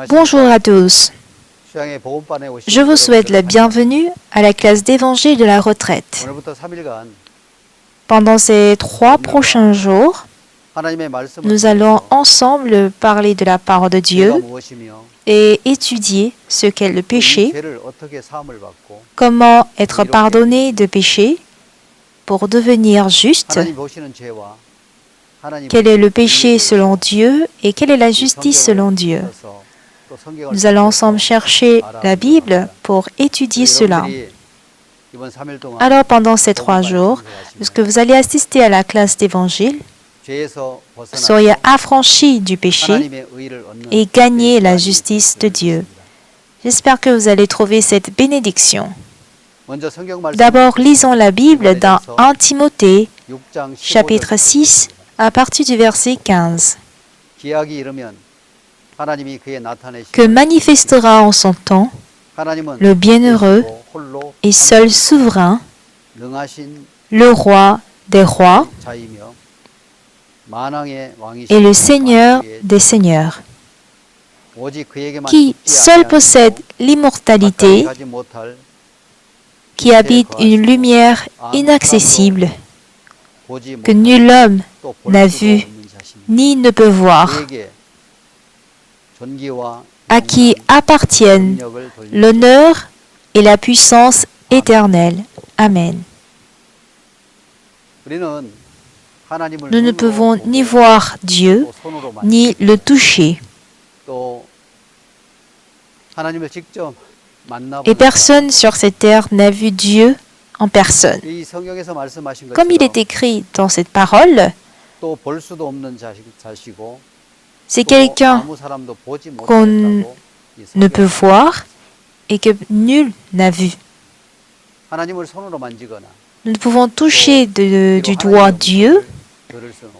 Bonjour à tous. Je vous souhaite la bienvenue à la classe d'évangile de la retraite. Pendant ces 3 prochains jours, nous allons ensemble parler de la parole de Dieu et étudier ce qu'est le péché, comment être pardonné de péché pour devenir juste, quel est le péché selon Dieu et quelle est la justice selon Dieu. Nous allons ensemble chercher la Bible pour étudier cela. Alors, pendant ces 3 jours, lorsque vous allez assister à la classe d'évangile, vous seriez affranchis du péché et gagner la justice de Dieu. J'espère que vous allez trouver cette bénédiction. D'abord, lisons la Bible dans 1 Timothée, chapitre 6, à partir du verset 15. Que manifestera en son temps le bienheureux et seul souverain, le roi des rois et le Seigneur des seigneurs, qui seul possède l'immortalité, qui habite une lumière inaccessible, que nul homme n'a vu ni ne peut voir, à qui appartiennent l'honneur et la puissance éternelle. Amen. Nous ne pouvons ni voir Dieu, ni le toucher. Et personne sur cette terre n'a vu Dieu en personne. Comme il est écrit dans cette parole, c'est quelqu'un qu'on ne peut voir et que nul n'a vu. Nous ne pouvons toucher du doigt Dieu,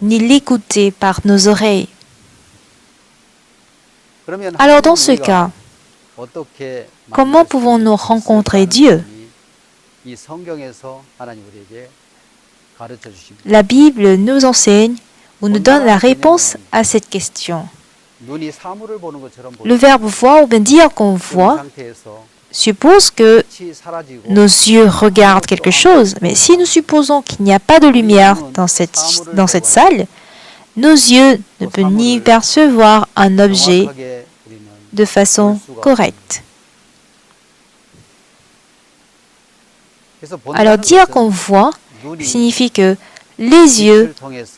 ni l'écouter par nos oreilles. Alors dans ce cas, comment pouvons-nous rencontrer Dieu? La Bible nous enseigne ou nous donne la réponse à cette question. Le verbe voir ou bien dire qu'on voit suppose que nos yeux regardent quelque chose, mais si nous supposons qu'il n'y a pas de lumière dans cette salle, nos yeux ne peuvent ni percevoir un objet de façon correcte. Alors dire qu'on voit signifie que les yeux,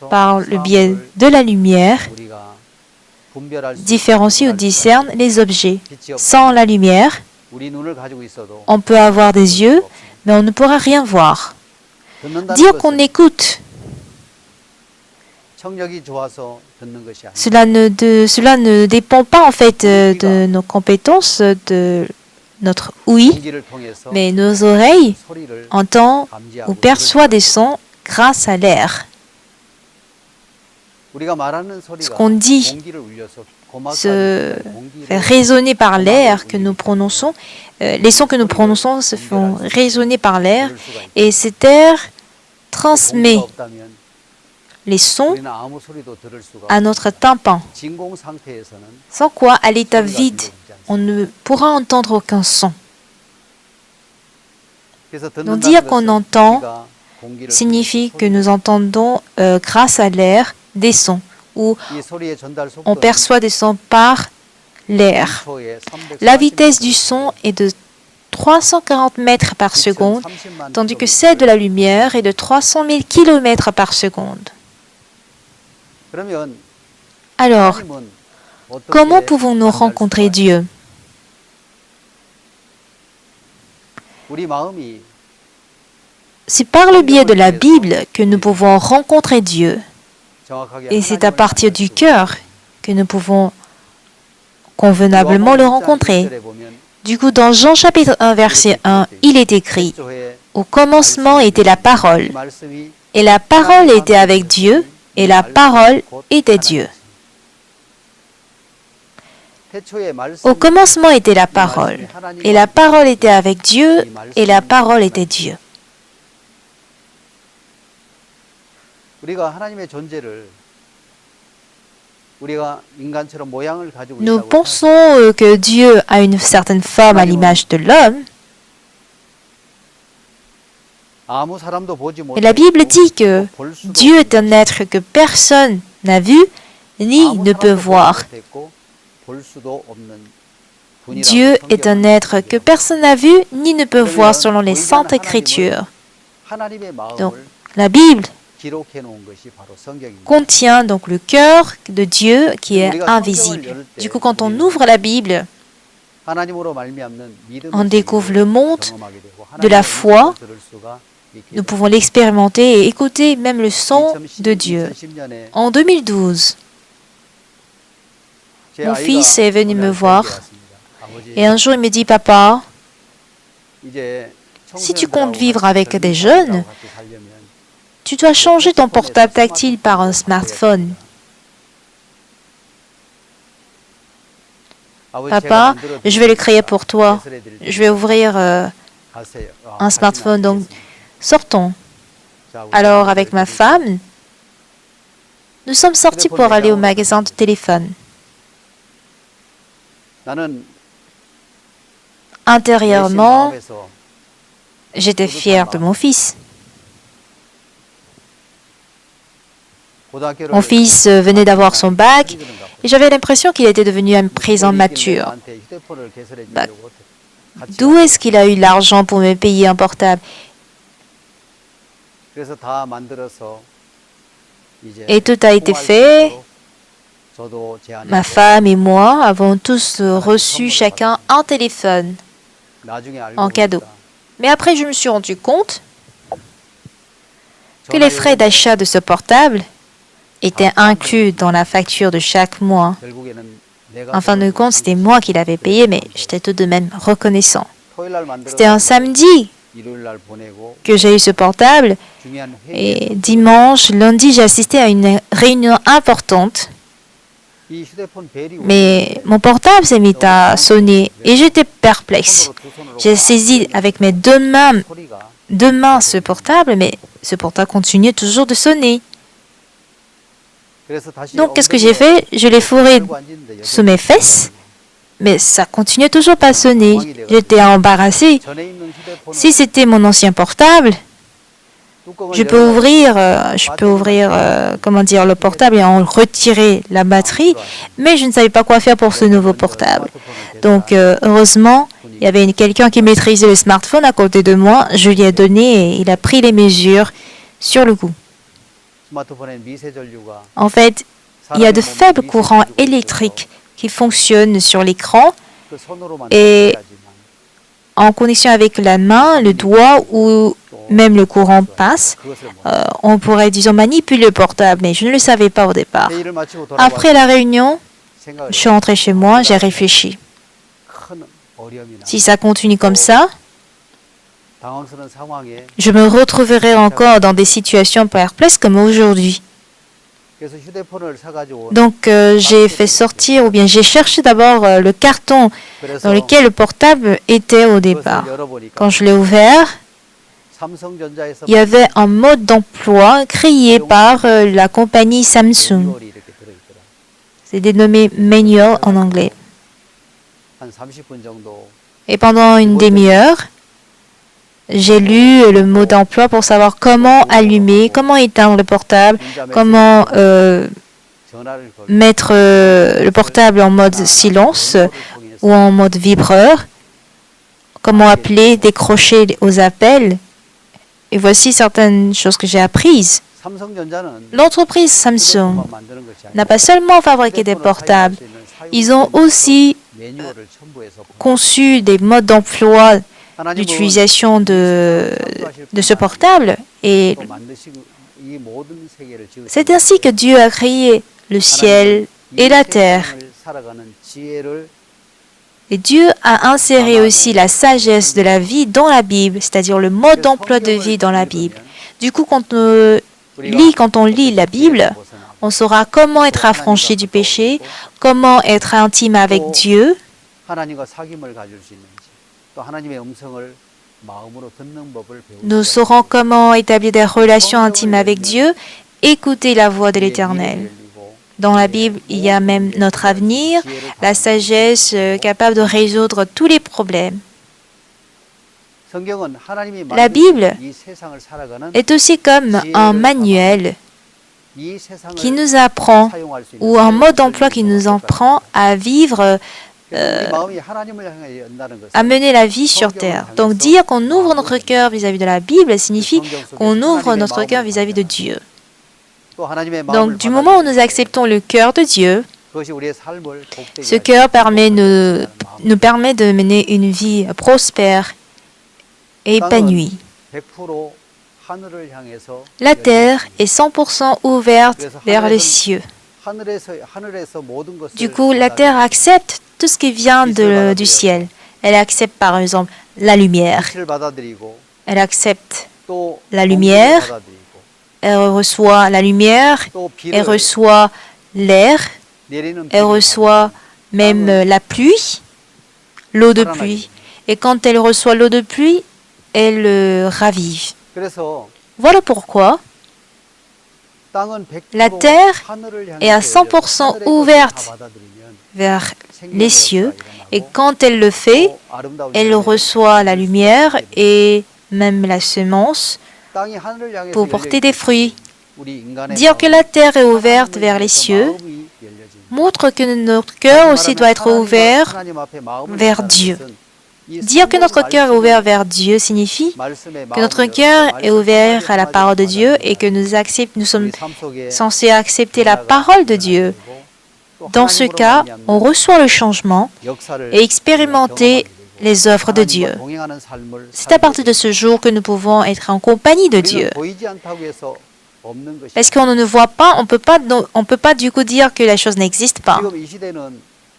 par le biais de la lumière, différencient ou discernent les objets. Sans la lumière, on peut avoir des yeux, mais on ne pourra rien voir. Dire qu'on écoute, cela ne dépend pas en fait de nos compétences, de notre ouïe, mais nos oreilles entendent ou perçoivent des sons grâce à l'air. Ce qu'on dit se fait résonner par l'air que nous prononçons. Les sons que nous prononçons se font résonner par l'air et cet air transmet les sons à notre tympan. Sans quoi, à l'état vide, on ne pourra entendre aucun son. Donc dire qu'on entend signifie que nous entendons grâce à l'air des sons, ou on perçoit des sons par l'air. La vitesse du son est de 340 mètres par seconde, tandis que celle de la lumière est de 300 000 km par seconde. Alors, comment pouvons-nous rencontrer Dieu? C'est par le biais de la Bible que nous pouvons rencontrer Dieu. Et c'est à partir du cœur que nous pouvons convenablement le rencontrer. Du coup, dans Jean chapitre 1, verset 1, il est écrit « Au commencement était la parole, et la parole était avec Dieu, et la parole était Dieu. » Au commencement était la parole, et la parole était avec Dieu, et la parole était Dieu. Nous pensons que Dieu a une certaine forme à l'image de l'homme. Et la Bible dit que Dieu est un être que personne n'a vu ni ne peut voir. Dieu est un être que personne n'a vu ni ne peut voir selon les Saintes Écritures. Donc, la Bible contient donc le cœur de Dieu qui est invisible. Du coup, quand on ouvre la Bible, on découvre le monde de la foi. Nous pouvons l'expérimenter et écouter même le son de Dieu. En 2012, mon fils est venu me voir et un jour il me dit, « Papa, si tu comptes vivre avec des jeunes, tu dois changer ton portable tactile par un smartphone. » Papa, je vais le créer pour toi. Je vais ouvrir un smartphone. Donc, sortons. Alors, avec ma femme, nous sommes sortis pour aller au magasin de téléphone. Intérieurement, j'étais fière de mon fils. Mon fils venait d'avoir son bac et j'avais l'impression qu'il était devenu un président mature. D'où est-ce qu'il a eu l'argent pour me payer un portable? Et tout a été fait. Ma femme et moi avons tous reçu chacun un téléphone en cadeau. Mais après, je me suis rendu compte que les frais d'achat de ce portable étaient inclus dans la facture de chaque mois. En fin de compte, c'était moi qui l'avais payé, mais j'étais tout de même reconnaissant. C'était un samedi que j'ai eu ce portable et dimanche, lundi, j'ai assisté à une réunion importante. Mais mon portable s'est mis à sonner et j'étais perplexe. J'ai saisi avec mes deux mains ce portable, mais ce portable continuait toujours de sonner. Donc, qu'est-ce que j'ai fait? Je l'ai fourré sous mes fesses, mais ça continuait toujours pas à sonner. J'étais embarrassée. Si c'était mon ancien portable, je peux ouvrir le portable et en retirer la batterie, mais je ne savais pas quoi faire pour ce nouveau portable. Donc, heureusement, il y avait quelqu'un qui maîtrisait le smartphone à côté de moi. Je lui ai donné et il a pris les mesures sur le coup. En fait, il y a de faibles courants électriques qui fonctionnent sur l'écran et en connexion avec la main, le doigt ou même le courant passe, on pourrait, disons, manipuler le portable, mais je ne le savais pas au départ. Après la réunion, je suis rentrée chez moi, j'ai réfléchi. Si ça continue comme ça, je me retrouverai encore dans des situations perplexes comme aujourd'hui. Donc, j'ai fait sortir, ou bien j'ai cherché d'abord le carton dans lequel le portable était au départ. Quand je l'ai ouvert, il y avait un mode d'emploi créé par la compagnie Samsung. C'est dénommé Manual en anglais. Et pendant une demi-heure, j'ai lu le mot d'emploi pour savoir comment allumer, comment éteindre le portable, comment mettre le portable en mode silence ou en mode vibreur, comment appeler, décrocher aux appels. Et voici certaines choses que j'ai apprises. L'entreprise Samsung n'a pas seulement fabriqué des portables, ils ont aussi conçu des modes d'emploi d'utilisation de ce portable. Et c'est ainsi que Dieu a créé le ciel et la terre. Et Dieu a inséré aussi la sagesse de la vie dans la Bible, c'est-à-dire le mode d'emploi de vie dans la Bible. Du coup, quand on lit la Bible, on saura comment être affranchi du péché, comment être intime avec Dieu, nous saurons comment établir des relations intimes avec Dieu, écouter la voix de l'Éternel. Dans la Bible, il y a même notre avenir, la sagesse capable de résoudre tous les problèmes. La Bible est aussi comme un manuel qui nous apprend, ou un mode d'emploi qui nous apprend à vivre, à mener la vie sur terre. Donc dire qu'on ouvre notre cœur vis-à-vis de la Bible signifie qu'on ouvre notre cœur vis-à-vis de Dieu. Donc du moment où nous acceptons le cœur de Dieu, ce cœur nous permet de mener une vie prospère et épanouie. La terre est 100% ouverte vers les cieux. Du coup, la terre accepte tout ce qui vient du ciel. Elle accepte par exemple la lumière. Elle accepte la lumière. Elle reçoit la lumière. Elle reçoit l'air. Elle reçoit même la pluie, l'eau de pluie. Et quand elle reçoit l'eau de pluie, elle ravive. Voilà pourquoi la terre est à 100% ouverte vers les cieux et quand elle le fait, elle reçoit la lumière et même la semence pour porter des fruits. Dire que la terre est ouverte vers les cieux montre que notre cœur aussi doit être ouvert vers Dieu. Dire que notre cœur est ouvert vers Dieu signifie que notre cœur est ouvert à la parole de Dieu et que nous sommes censés accepter la parole de Dieu. Dans ce cas, on reçoit le changement et expérimenter les œuvres de Dieu. C'est à partir de ce jour que nous pouvons être en compagnie de Dieu. Parce qu'on ne nous voit pas, on peut pas du coup dire que la chose n'existe pas.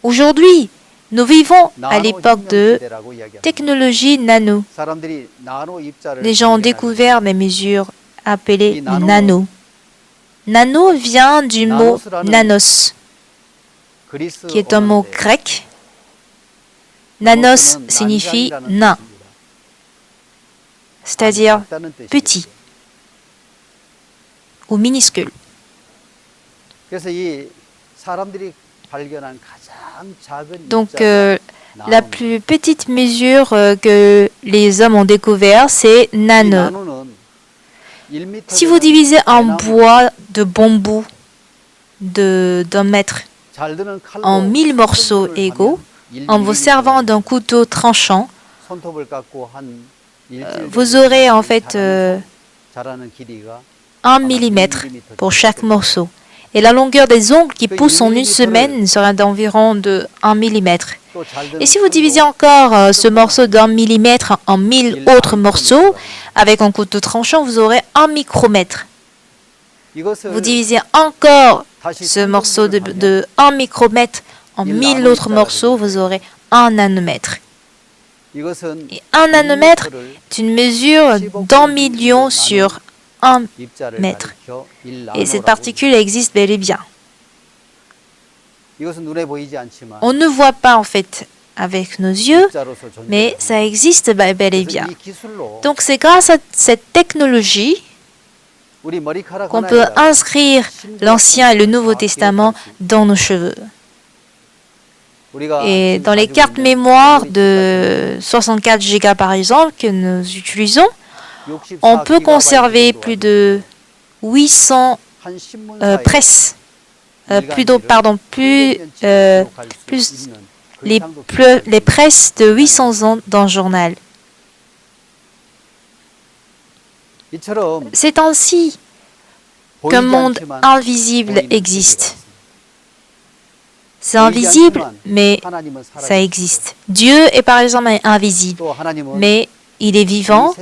Aujourd'hui, nous vivons à l'époque de technologie nano. Les gens ont découvert des mesures appelées nano. Nano vient du mot nanos, qui est un mot grec. Nanos signifie nain, c'est-à-dire petit ou minuscule. Donc, la plus petite mesure que les hommes ont découvert, c'est nano. Si vous divisez un bois de bambou d'un mètre en 1000 morceaux égaux, en vous servant d'un couteau tranchant, vous aurez en fait 1 millimètre pour chaque morceau. Et la longueur des ongles qui poussent en une semaine sera d'environ de 1 millimètre. Et si vous divisez encore ce morceau d'1 millimètre en 1000 autres morceaux, avec un couteau tranchant, vous aurez 1 micromètre. Vous divisez encore ce morceau de 1 micromètre en 1000 autres morceaux, vous aurez 1 nanomètre. Et 1 nanomètre est une mesure d'1 million sur 1 mètre. Et cette particule existe bel et bien. On ne voit pas en fait avec nos yeux, mais ça existe bel et bien. Donc c'est grâce à cette technologie qu'on peut inscrire l'Ancien et le Nouveau Testament dans nos cheveux. Et dans les cartes mémoire de 64 Go par exemple que nous utilisons, on peut conserver plus de 800 presses, les presses de 800 ans d'un journal. C'est ainsi qu'un monde invisible existe. C'est invisible, mais ça existe. Dieu est par exemple invisible, mais il est vivant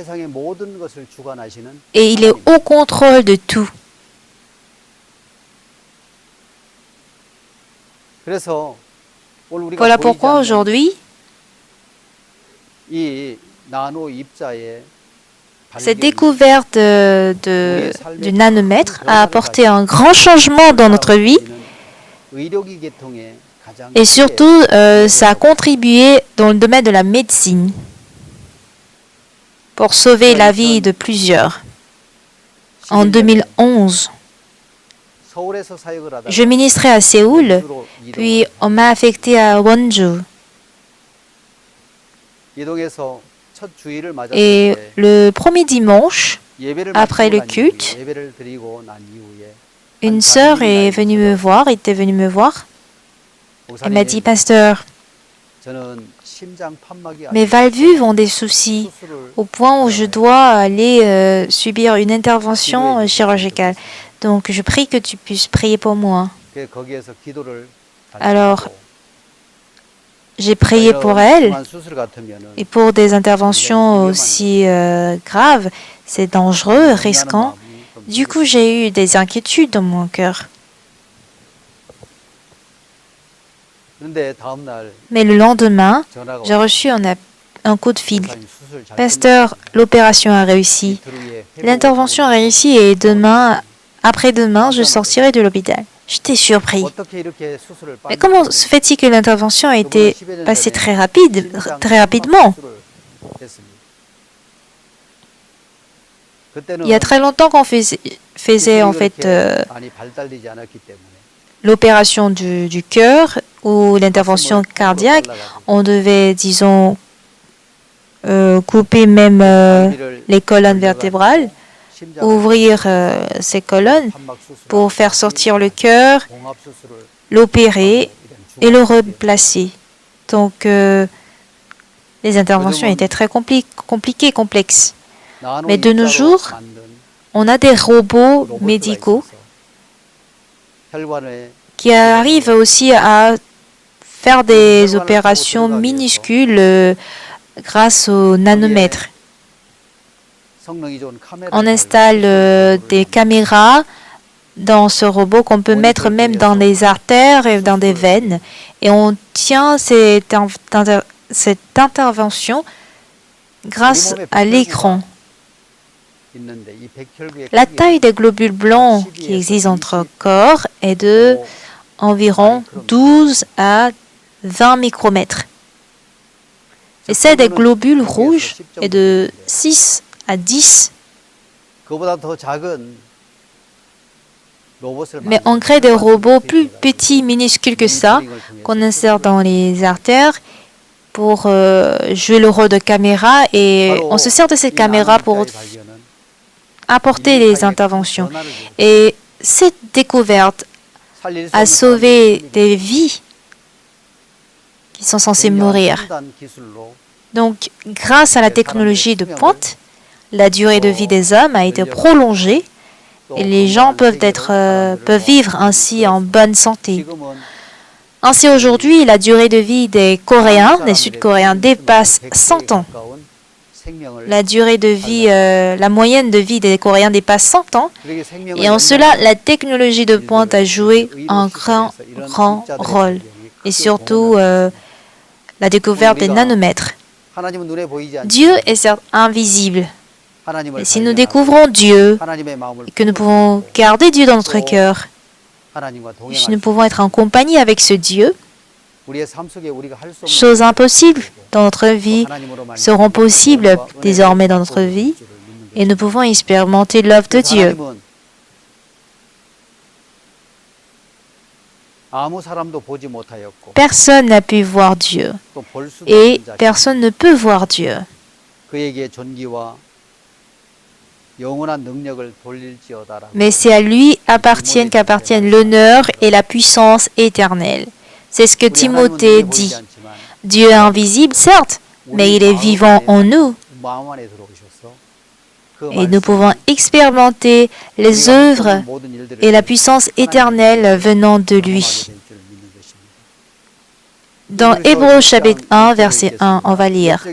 et il est au contrôle de tout. Voilà pourquoi aujourd'hui, cette découverte du nanomètre a apporté un grand changement dans notre vie et surtout ça a contribué dans le domaine de la médecine pour sauver la vie de plusieurs. En 2011, je ministrais à Séoul, puis on m'a affecté à Wonju. Et le premier dimanche, après le culte, une sœur est venue me voir, était venue me voir. Elle m'a dit, pasteur, mes valvules ont des soucis au point où je dois aller subir une intervention chirurgicale. Donc, je prie que tu puisses prier pour moi. Alors, j'ai prié pour elle. Et pour des interventions aussi graves, c'est dangereux, risquant. Du coup, j'ai eu des inquiétudes dans mon cœur. Mais le lendemain, j'ai reçu un coup de fil. Pasteur, l'opération a réussi. L'intervention a réussi et demain, après-demain, je sortirai de l'hôpital. J'étais surpris. Mais comment se fait-il que l'intervention a été passée très rapidement? Il y a très longtemps qu'on faisait en fait l'opération du cœur ou l'intervention cardiaque. On devait, disons, couper même les colonnes vertébrales, ouvrir ces colonnes pour faire sortir le cœur, l'opérer et le replacer. Donc, les interventions étaient très compliquées, complexes. Mais de nos jours, on a des robots médicaux qui arrivent aussi à faire des opérations minuscules grâce au nanomètre. On installe des caméras dans ce robot qu'on peut mettre même dans des artères et dans des veines. Et on tient cette intervention grâce à l'écran. La taille des globules blancs qui existent dans notre corps est de environ 12 à 20 micromètres. Et celle des globules rouges est de 6 à 10. Mais on crée des robots plus petits, minuscules que ça, qu'on insère dans les artères pour jouer le rôle de caméra. Et on se sert de cette caméra pour apporter les interventions. Et cette découverte a sauvé des vies qui sont censées mourir. Donc, grâce à la technologie de pointe, la durée de vie des hommes a été prolongée et les gens peuvent vivre ainsi en bonne santé. Ainsi, aujourd'hui, la durée de vie des Coréens, des Sud-Coréens, dépasse 100 ans. La durée de vie, la moyenne de vie des Coréens dépasse 100 ans. Et en cela, la technologie de pointe a joué un grand rôle. Et surtout, la découverte des nanomètres. Dieu est certes invisible. Et si nous découvrons Dieu et que nous pouvons garder Dieu dans notre cœur, si nous pouvons être en compagnie avec ce Dieu, choses impossibles dans notre vie seront possibles désormais dans notre vie et nous pouvons expérimenter l'œuvre de Dieu. Personne n'a pu voir Dieu et personne ne peut voir Dieu. Mais c'est à lui qu'appartiennent l'honneur et la puissance éternelle. C'est ce que Timothée dit. Dieu est invisible, certes, mais il est vivant en nous. Et nous pouvons expérimenter les œuvres et la puissance éternelle venant de lui. Dans Hébreux chapitre 1, verset 1, on va lire.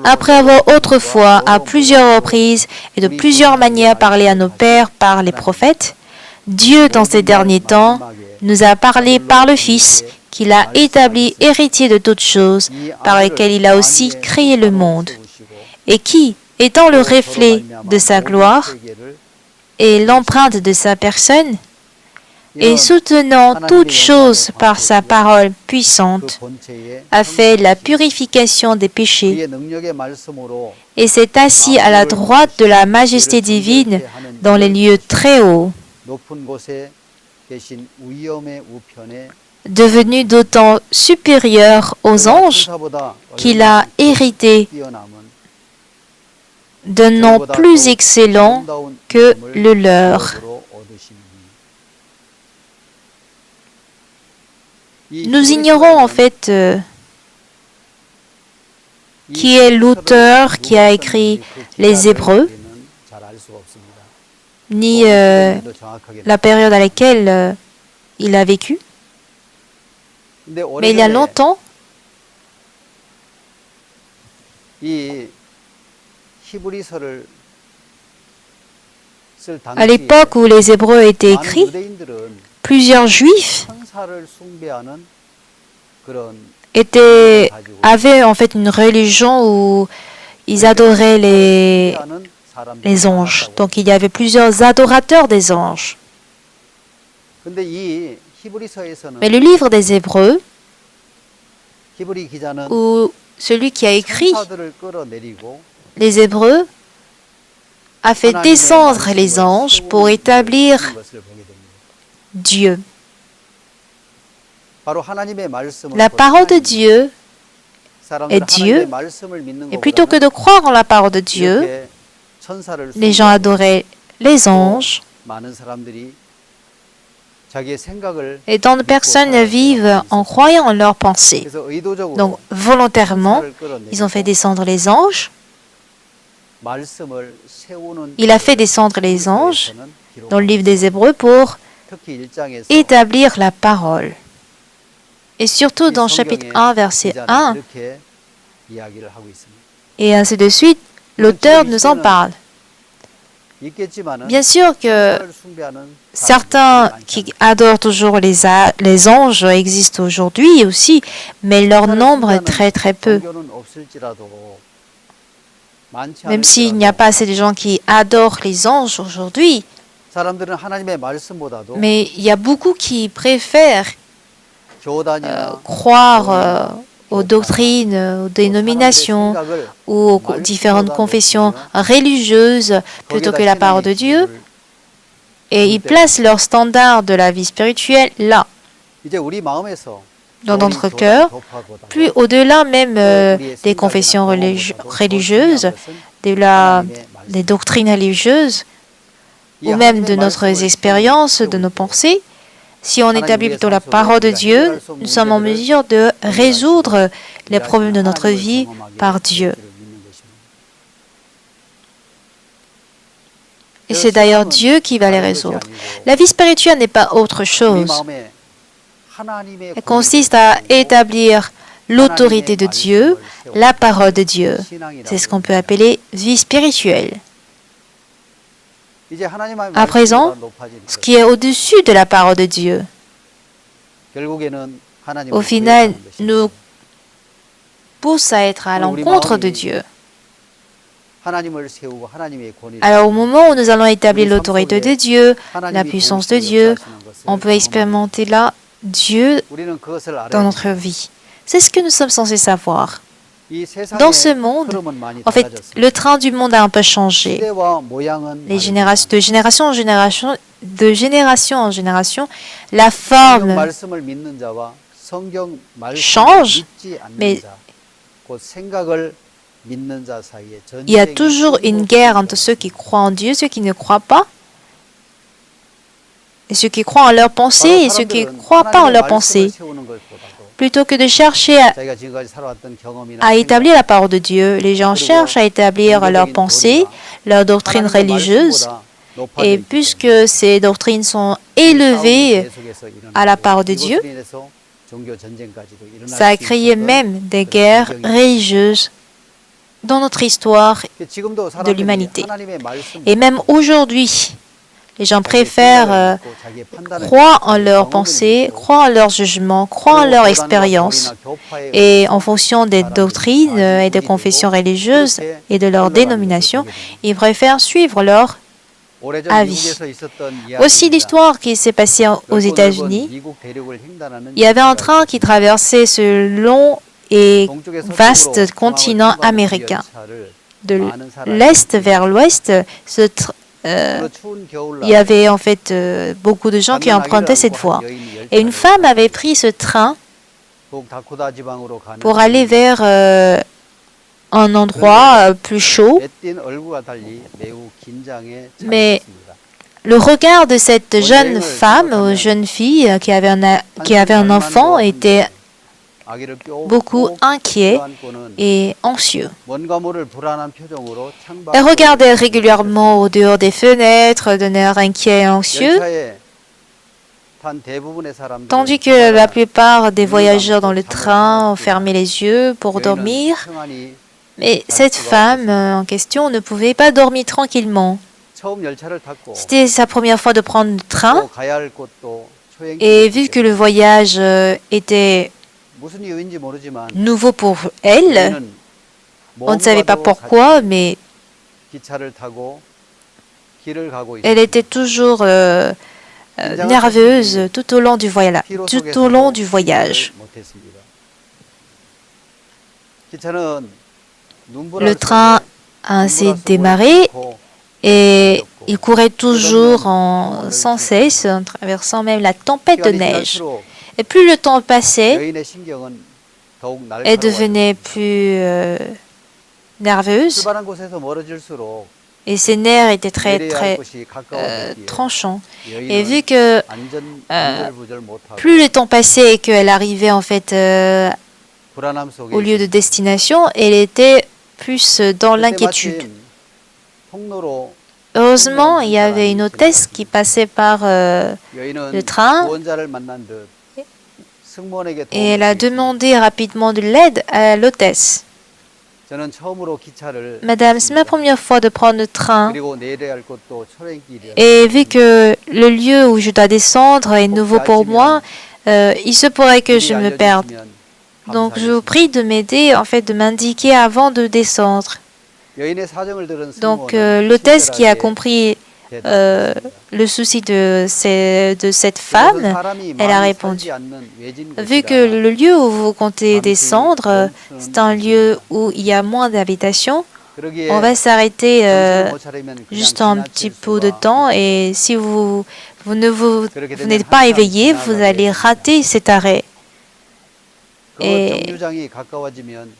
Après avoir autrefois, à plusieurs reprises et de plusieurs manières parlé à nos pères par les prophètes, Dieu, dans ces derniers temps, nous a parlé par le Fils, qu'il a établi héritier de toutes choses, par lesquelles il a aussi créé le monde, et qui, étant le reflet de sa gloire et l'empreinte de sa personne, et soutenant toutes choses par sa parole puissante, a fait la purification des péchés, et s'est assis à la droite de la majesté divine dans les lieux très hauts. devenu d'autant supérieur aux anges qu'il a hérité d'un nom plus excellent que le leur. Nous ignorons en fait qui est l'auteur qui a écrit les Hébreux, ni la période à laquelle il a vécu. Mais il y a longtemps, à l'époque où les Hébreux étaient écrits, plusieurs Juifs avaient en fait une religion où ils adoraient les anges. Donc il y avait plusieurs adorateurs des anges. Mais le livre des Hébreux, où celui qui a écrit les Hébreux a fait descendre les anges pour établir Dieu. La parole de Dieu est Dieu, et plutôt que de croire en la parole de Dieu, les gens adoraient les anges, et tant de personnes vivent en croyant en leurs pensées. Donc, volontairement, ils ont fait descendre les anges. Il a fait descendre les anges dans le livre des Hébreux pour établir la parole. Et surtout dans chapitre 1, verset 1, et ainsi de suite, l'auteur nous en parle. Bien sûr que certains qui adorent toujours les anges existent aujourd'hui aussi, mais leur nombre est très très peu. Même s'il n'y a pas assez de gens qui adorent les anges aujourd'hui, mais il y a beaucoup qui préfèrent croire aux doctrines, aux dénominations ou aux différentes confessions religieuses plutôt que la parole de Dieu, et ils placent leur standard de la vie spirituelle là, dans notre cœur, plus au-delà même des confessions religieuses, des doctrines religieuses, ou même de notre expérience, de nos pensées. Si on établit plutôt la parole de Dieu, nous sommes en mesure de résoudre les problèmes de notre vie par Dieu. Et c'est d'ailleurs Dieu qui va les résoudre. La vie spirituelle n'est pas autre chose. Elle consiste à établir l'autorité de Dieu, la parole de Dieu. C'est ce qu'on peut appeler vie spirituelle. À présent, ce qui est au-dessus de la parole de Dieu, au final, nous pousse à être à l'encontre de Dieu. Alors au moment où nous allons établir l'autorité de Dieu, la puissance de Dieu, on peut expérimenter là Dieu dans notre vie. C'est ce que nous sommes censés savoir. Dans ce monde, en fait, le train du monde a un peu changé. De génération en génération, la forme change, mais il y a toujours une guerre entre ceux qui croient en Dieu et ceux qui ne croient pas, et ceux qui croient en leurs pensées et ceux qui ne croient pas en leurs pensées. Plutôt que de chercher à établir la parole de Dieu, les gens cherchent à établir leurs pensées, leurs doctrines religieuses, et puisque ces doctrines sont élevées à la parole de Dieu, ça a créé même des guerres religieuses dans notre histoire de l'humanité. Et même aujourd'hui, les gens préfèrent croire en leurs pensées, croire en leurs jugements, croire en leur expérience. Et en fonction des doctrines et des confessions religieuses et de leur dénomination, ils préfèrent suivre leur avis. Aussi l'histoire qui s'est passée aux États-Unis, il y avait un train qui traversait ce long et vaste continent américain. De l'est vers l'ouest, il y avait en fait beaucoup de gens qui empruntaient cette voie. Et une femme avait pris ce train pour aller vers un endroit plus chaud. Mais le regard de cette jeune femme, ou jeune fille qui avait un enfant, était beaucoup inquiet et anxieux. Elle regardait régulièrement au dehors des fenêtres d'un air inquiet et anxieux, tandis que la plupart des voyageurs dans le train ont fermé les yeux pour dormir. Mais cette femme en question ne pouvait pas dormir tranquillement. C'était sa première fois de prendre le train, et vu que le voyage était nouveau pour elle, on ne savait pas pourquoi, mais elle était toujours nerveuse tout au long du voyage. Le train a ainsi démarré et il courait toujours sans cesse, en traversant même la tempête de neige. Et plus le temps passait, elle devenait plus nerveuse et ses nerfs étaient très tranchants. Et vu que plus le temps passait et qu'elle arrivait en fait au lieu de destination, elle était plus dans l'inquiétude. Heureusement, il y avait une hôtesse qui passait par le train et elle a demandé rapidement de l'aide à l'hôtesse. Madame, c'est ma première fois de prendre le train et vu que le lieu où je dois descendre est nouveau pour moi, il se pourrait que je me perde. Donc je vous prie de m'aider, en fait de m'indiquer avant de descendre. Donc l'hôtesse qui a compris le souci de cette femme, elle a répondu: vu que le lieu où vous comptez descendre, c'est un lieu où il y a moins d'habitations, on va s'arrêter juste un petit peu de temps et si vous n'êtes pas éveillé, vous allez rater cet arrêt. Et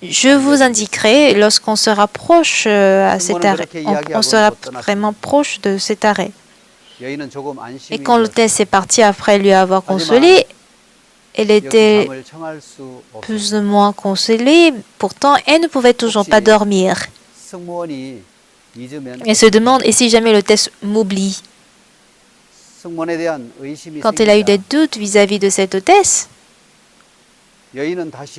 je vous indiquerai lorsqu'on se rapproche à cet arrêt. On sera vraiment proche de cet arrêt. Et quand l'hôtesse est partie après lui avoir consolé, elle était plus ou moins consolée. Pourtant, elle ne pouvait toujours pas dormir. Elle se demande, et si jamais l'hôtesse m'oublie? Quand elle a eu des doutes vis-à-vis de cette hôtesse,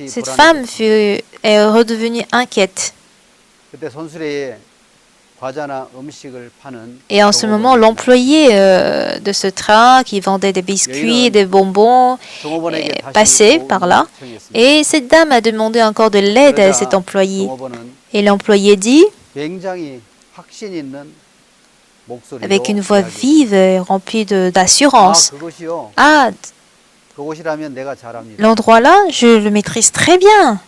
cette femme est redevenue inquiète. Et en ce moment, l'employé de ce train qui vendait des biscuits, des bonbons, passait par là. Et cette dame a demandé encore de l'aide à cet employé. Et l'employé dit, avec une voix vive et remplie d'assurance: ah, l'endroit là, je le maîtrise très bien.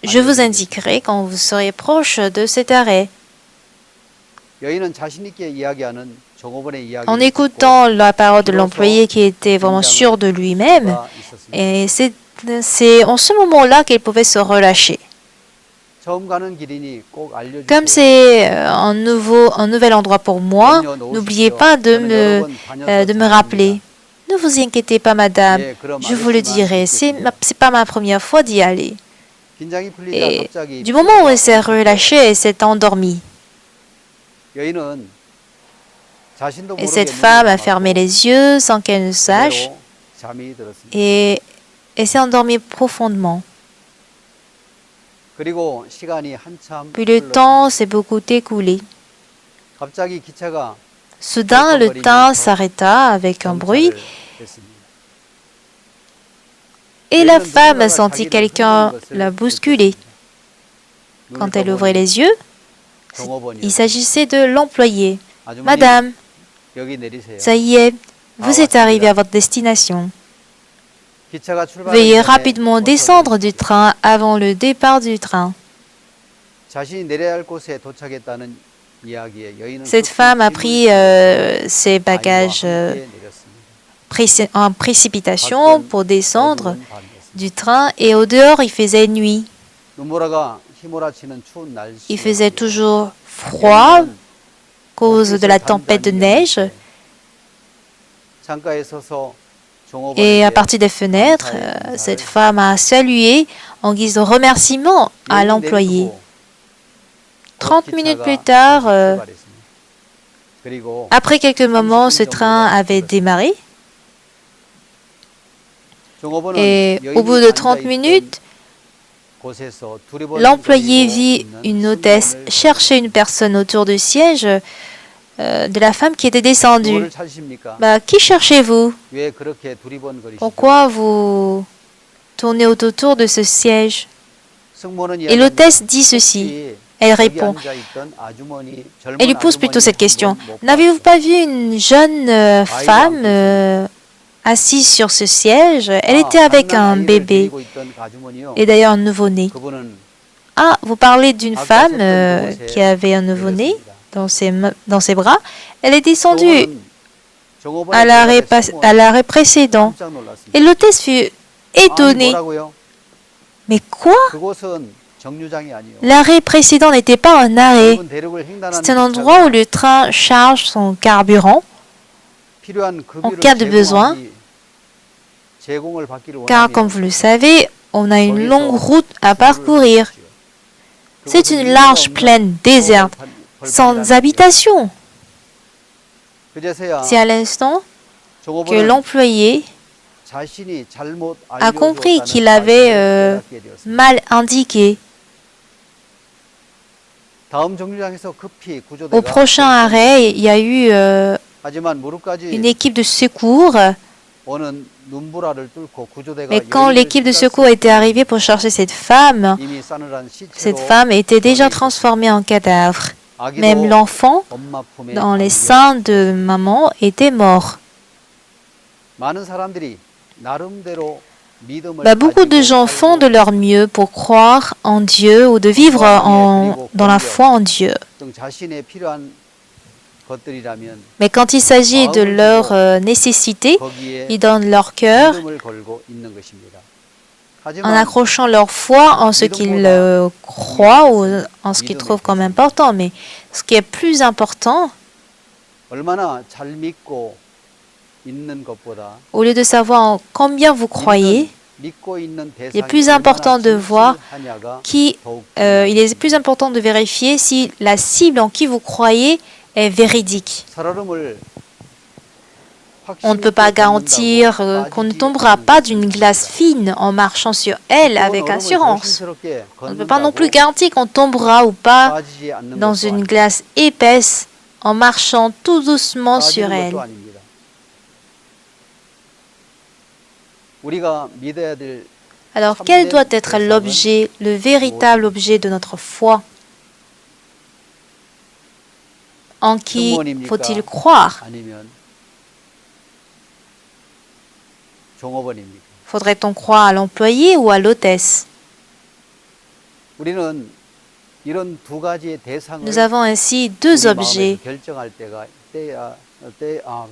Je vous indiquerai quand vous serez proche de cet arrêt. En écoutant la parole de l'employé qui était vraiment sûr de lui-même, et c'est en ce moment-là qu'elle pouvait se relâcher. Comme c'est un nouvel endroit pour moi, n'oubliez pas de me rappeler. Ne vous inquiétez pas, madame, je vous le dirai, c'est pas ma première fois d'y aller. Et du moment où elle s'est relâchée, elle s'est endormie. Et cette femme a fermé les yeux sans qu'elle ne sache et elle s'est endormie profondément. Puis le temps s'est beaucoup écoulé. Soudain, le train s'arrêta avec un bruit et la femme sentit quelqu'un la bousculer. Quand elle ouvrit les yeux, il s'agissait de l'employé. « Madame, ça y est, vous êtes arrivée à votre destination. Veuillez rapidement descendre du train avant le départ du train. » Cette femme a pris ses bagages en précipitation pour descendre du train et au dehors il faisait nuit. Il faisait toujours froid à cause de la tempête de neige. Et à partir des fenêtres, cette femme a salué en guise de remerciement à l'employé. 30 minutes plus tard, après quelques moments, ce train avait démarré. Et au bout de 30 minutes, l'employé vit une hôtesse chercher une personne autour du siège de la femme qui était descendue. Qui cherchez-vous? Pourquoi vous tournez autour de ce siège? Et l'hôtesse dit ceci. Elle répond. Elle lui pose plutôt cette question. N'avez-vous pas vu une jeune femme assise sur ce siège? Elle était avec un bébé et d'ailleurs un nouveau-né. Ah, vous parlez d'une femme qui avait un nouveau-né dans ses bras. Elle est descendue à l'arrêt précédent. Et l'hôtesse fut étonnée. Mais quoi? L'arrêt précédent n'était pas un arrêt. C'est un endroit où le train charge son carburant en cas de besoin. Car, comme vous le savez, on a une longue route à parcourir. C'est une large plaine déserte, sans habitation. C'est à l'instant que l'employé a compris qu'il avait mal indiqué. Au prochain arrêt, il y a eu une équipe de secours. Mais quand l'équipe de secours était arrivée pour chercher cette femme était déjà transformée en cadavre. Même l'enfant, dans les seins de maman, était mort. Beaucoup de gens font de leur mieux pour croire en Dieu ou de vivre dans la foi en Dieu. Mais quand il s'agit de leur nécessité, ils donnent leur cœur en accrochant leur foi en ce qu'ils croient ou en ce qu'ils trouvent comme important. Mais ce qui est plus important, au lieu de savoir en combien vous croyez, il est plus important de voir il est plus important de vérifier si la cible en qui vous croyez est véridique. On ne peut pas garantir qu'on ne tombera pas d'une glace fine en marchant sur elle avec assurance. On ne peut pas non plus garantir qu'on tombera ou pas dans une glace épaisse en marchant tout doucement sur elle. Alors, quel doit être l'objet, le véritable objet de notre foi? En qui faut-il croire? Faudrait-on croire à l'employé ou à l'hôtesse? Nous avons ainsi deux objets.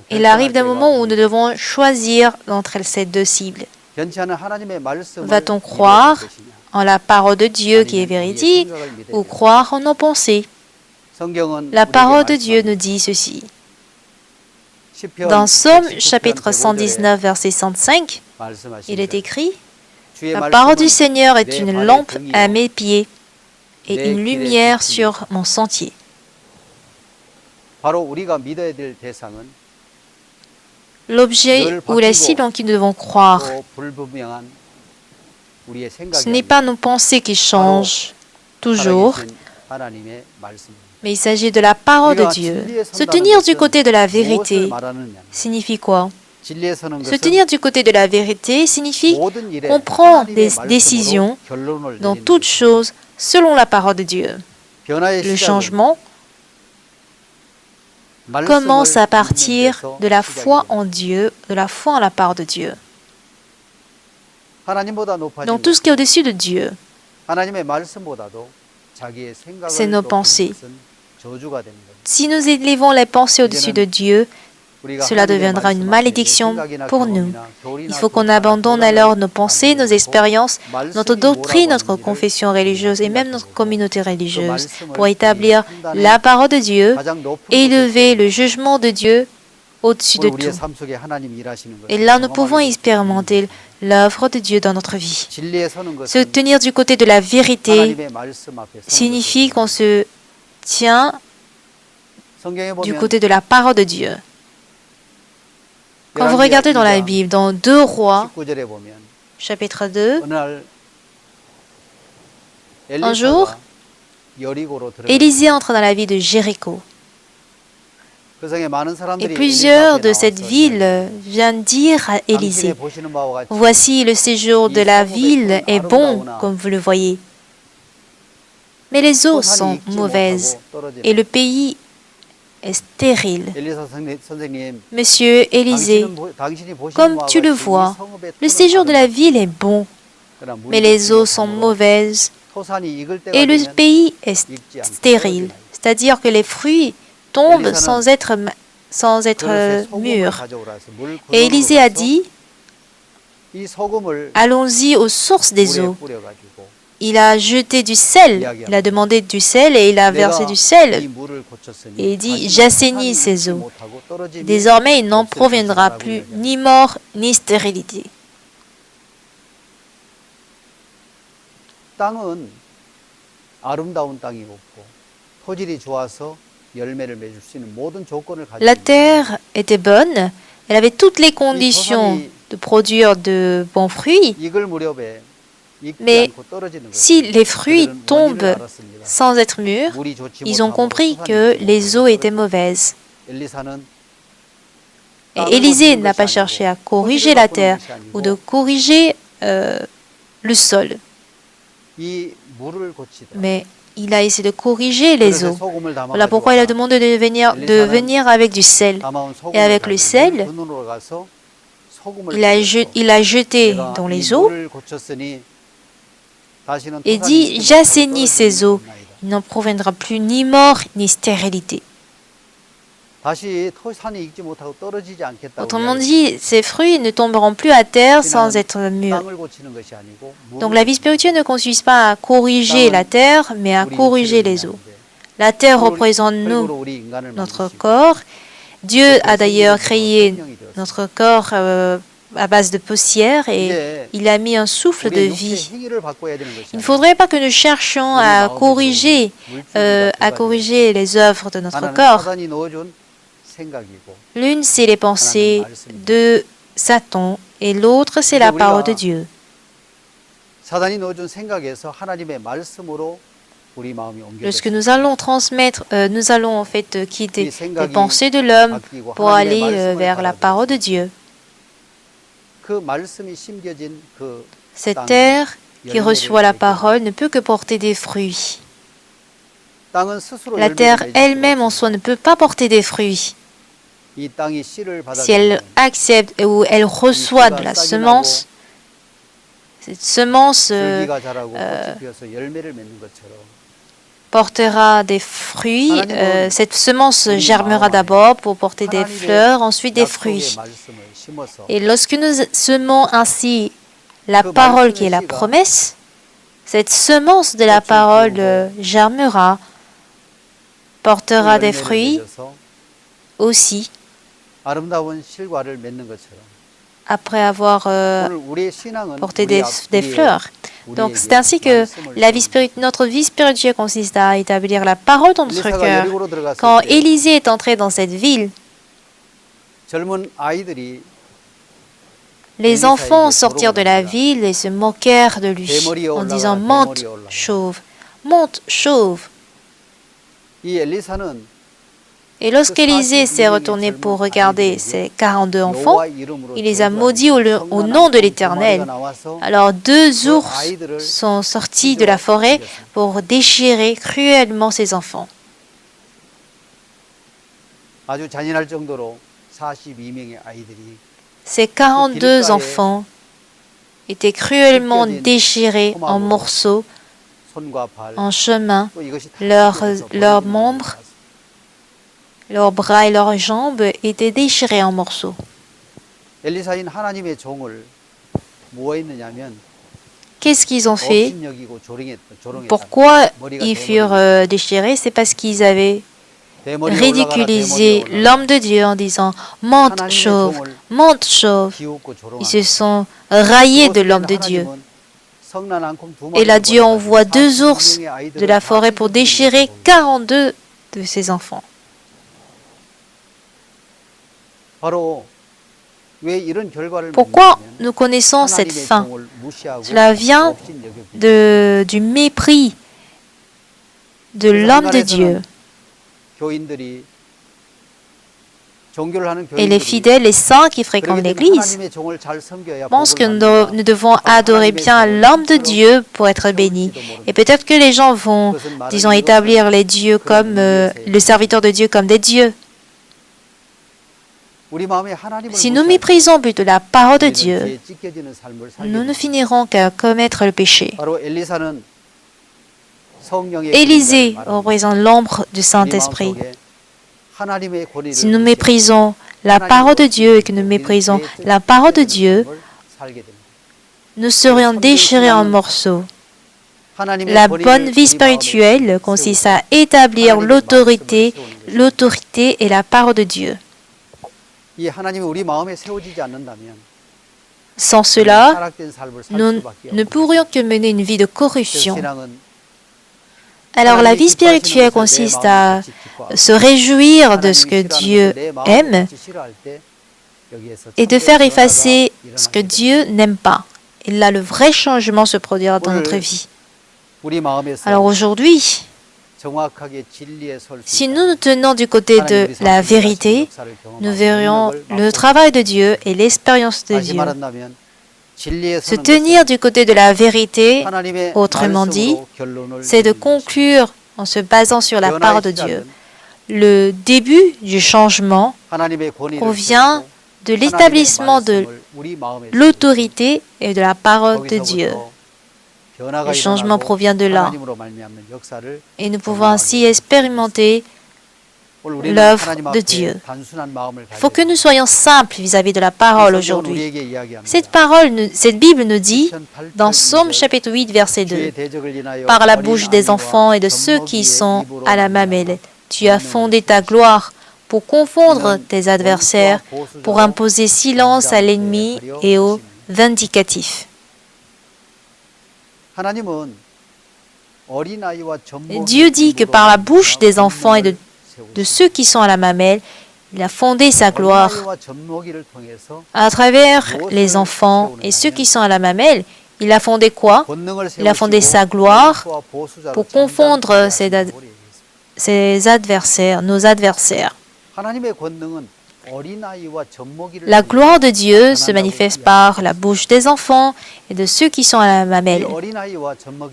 Il arrive des moments où nous devons choisir entre ces deux cibles. Va-t-on croire en la parole de Dieu qui est véridique ou croire en nos pensées? La parole de Dieu nous dit ceci. Dans Psaume chapitre 119, verset 105, il est écrit « La parole du Seigneur est une lampe à mes pieds et une lumière sur mon sentier. » L'objet ou la cible en qui nous devons croire, ce n'est pas nos pensées qui changent toujours, mais il s'agit de la parole de Dieu. Se tenir du côté de la vérité signifie quoi? Se tenir du côté de la vérité signifie qu'on prend des décisions dans toutes choses selon la parole de Dieu. Le changement commence à partir de la foi en Dieu, de la foi en la parole de Dieu. Donc tout ce qui est au-dessus de Dieu, c'est nos pensées. Si nous élevons les pensées au-dessus de Dieu, cela deviendra une malédiction pour nous. Il faut qu'on abandonne alors nos pensées, nos expériences, notre doctrine, notre confession religieuse et même notre communauté religieuse pour établir la parole de Dieu et élever le jugement de Dieu au-dessus de tout. Et là, nous pouvons expérimenter l'œuvre de Dieu dans notre vie. Se tenir du côté de la vérité signifie qu'on se tient du côté de la parole de Dieu. Quand vous regardez dans la Bible, dans 2 Rois, chapitre 2, un jour, Élisée entre dans la ville de Jéricho. Et plusieurs de cette ville viennent dire à Élisée, « Voici, le séjour de la ville est bon, comme vous le voyez. Mais les eaux sont mauvaises et le pays est stérile. Monsieur Élisée, comme tu le vois, le séjour de la ville est bon, mais les eaux sont mauvaises et le pays est stérile. C'est-à-dire que les fruits tombent sans être mûrs. Et Élisée a dit, allons-y aux sources des eaux. Il a jeté du sel, il a demandé du sel et il a versé du sel. Et il dit, j'assainis ces eaux. Désormais, il n'en proviendra plus ni mort ni stérilité. La terre était bonne, elle avait toutes les conditions de produire de bons fruits. Mais si les fruits tombent sans être mûrs, ils ont compris que les eaux étaient mauvaises. Et Élisée n'a pas cherché à corriger la terre ou de corriger le sol. Mais il a essayé de corriger les eaux. Voilà pourquoi il a demandé de venir avec du sel. Et avec le sel, il a jeté dans les eaux et dit, j'assainis ces eaux. Il n'en proviendra plus ni mort ni stérilité. Autrement dit, ces fruits ne tomberont plus à terre sans être mûrs. Donc la vie spirituelle ne consiste pas à corriger la terre, mais à corriger les eaux. La terre représente nous, notre corps. Dieu a d'ailleurs créé notre corps à base de poussière et il a mis un souffle de vie. Il ne faudrait pas que nous cherchions à corriger les œuvres de notre corps. L'une, c'est les pensées de Satan et l'autre, c'est la parole de Dieu. Lorsque nous allons transmettre, nous allons en fait quitter les pensées de l'homme pour aller vers la parole de Dieu. Cette terre qui reçoit la parole ne peut que porter des fruits. La terre elle-même en soi ne peut pas porter des fruits. Si elle accepte ou elle reçoit de la semence, cette semence portera des fruits. Cette semence germera d'abord pour porter des fleurs, ensuite des fruits. Et lorsque nous semons ainsi la parole qui est la promesse, cette semence de la parole germera, portera des fruits aussi, après avoir porté des fleurs. Donc c'est ainsi que notre vie spirituelle consiste à établir la parole dans notre cœur. Quand Élisée est entré dans cette ville, les enfants sortirent de la ville et se moquèrent de lui en disant « Monte, chauve, monte, chauve ». Et lorsqu'Élisée s'est retourné pour regarder ses 42 enfants, il les a maudits au nom de l'Éternel. Alors 2 ours sont sortis de la forêt pour déchirer cruellement ses enfants. Ces 42 enfants étaient cruellement déchirés en morceaux, en chemin, leurs membres leurs bras et leurs jambes étaient déchirés en morceaux. 엘리사인 하나님의 종을 뭐 했느냐면 Qu'est-ce qu'ils ont fait? 업신여기고 조롱했다. Pourquoi 머리가 ils furent 대머리로 déchirés? C'est parce qu'ils avaient 대머리에 올라가라, ridiculisé 대머리에 l'homme de Dieu en disant monte 하나님의 chauve, 종을 monte chauve. 비웃고 Ils 조롱한다. se sont raillés de l'homme de Dieu. Et là, Dieu envoie 2 ours de la forêt pour déchirer 42 de ses enfants. Pourquoi nous connaissons cette fin? Cela vient du mépris de l'homme de Dieu. Et les fidèles, les saints qui fréquentent l'Église pensent que nous devons adorer bien l'homme de Dieu pour être bénis. Et peut-être que les gens vont, disons, établir les dieux comme le serviteur de Dieu comme des dieux. Si nous méprisons plutôt la parole de Dieu, nous ne finirons qu'à commettre le péché. Élisée représente l'ombre du Saint-Esprit. Si nous méprisons la parole de Dieu et que nous méprisons la parole de Dieu, nous serions déchirés en morceaux. La bonne vie spirituelle consiste à établir l'autorité et la parole de Dieu. Sans cela, nous ne pourrions que mener une vie de corruption. Alors la vie spirituelle consiste à se réjouir de ce que Dieu aime et de faire effacer ce que Dieu n'aime pas. Et là, le vrai changement se produira dans notre vie. Alors aujourd'hui, si nous nous tenons du côté de la vérité, nous verrions le travail de Dieu et l'expérience de Dieu. Se tenir du côté de la vérité, autrement dit, c'est de conclure en se basant sur la parole de Dieu. Le début du changement provient de l'établissement de l'autorité et de la parole de Dieu. Le changement provient de là. Et nous pouvons ainsi expérimenter l'œuvre de Dieu. Il faut que nous soyons simples vis-à-vis de la parole aujourd'hui. Cette Bible nous dit, dans Psaume chapitre 8, verset 2, « Par la bouche des enfants et de ceux qui sont à la mamelle, tu as fondé ta gloire pour confondre tes adversaires, pour imposer silence à l'ennemi et au vindicatif. » Dieu dit que par la bouche des enfants et de ceux qui sont à la mamelle, il a fondé sa gloire. À travers les enfants et ceux qui sont à la mamelle, il a fondé quoi? Il a fondé sa gloire pour confondre ses adversaires, nos adversaires. La gloire de Dieu se manifeste par la bouche des enfants et de ceux qui sont à la mamelle.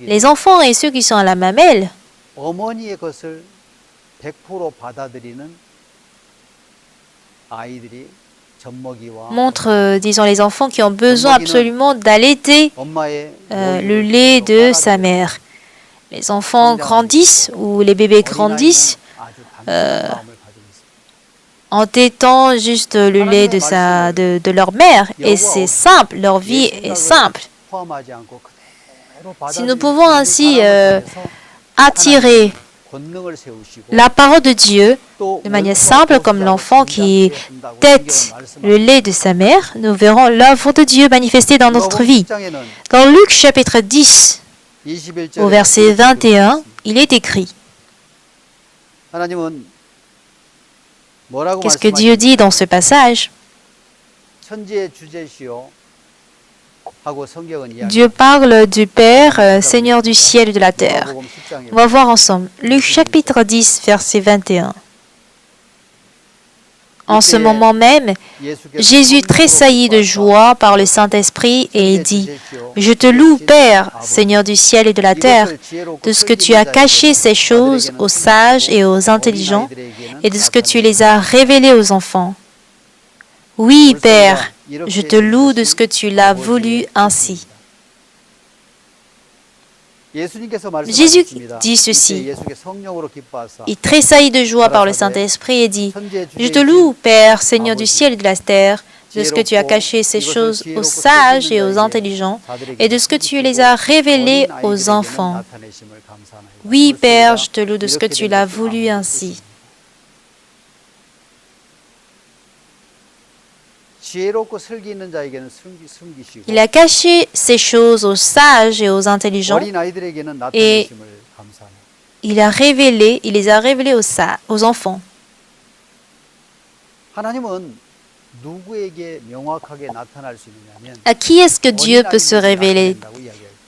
Les enfants et ceux qui sont à la mamelle montrent, disons, les enfants qui ont besoin absolument d'allaiter le lait de sa mère. Les enfants grandissent ou les bébés grandissent en tétant juste le lait de leur mère. Et c'est simple, leur vie est simple. Si nous pouvons ainsi attirer la parole de Dieu de manière simple comme l'enfant qui tète le lait de sa mère, nous verrons l'œuvre de Dieu manifestée dans notre vie. Dans Luc chapitre 10, au verset 21, il est écrit: qu'est-ce que Dieu dit dans ce passage? Dieu parle du Père, Seigneur du ciel et de la terre. On va voir ensemble. Luc chapitre 10, verset 21. En ce moment même, Jésus tressaillit de joie par le Saint-Esprit et il dit: Je te loue, Père, Seigneur du ciel et de la terre, de ce que tu as caché ces choses aux sages et aux intelligents et de ce que tu les as révélées aux enfants. Oui, Père, je te loue de ce que tu l'as voulu ainsi. Jésus dit ceci. Il tressaillit de joie par le Saint-Esprit et dit, « Je te loue, Père, Seigneur du ciel et de la terre, de ce que tu as caché ces choses aux sages et aux intelligents, et de ce que tu les as révélées aux enfants. Oui, Père, je te loue de ce que tu l'as voulu ainsi. » Il a caché ces choses aux sages et aux intelligents, et il les a révélées aux enfants. À qui est-ce que Dieu peut se révéler?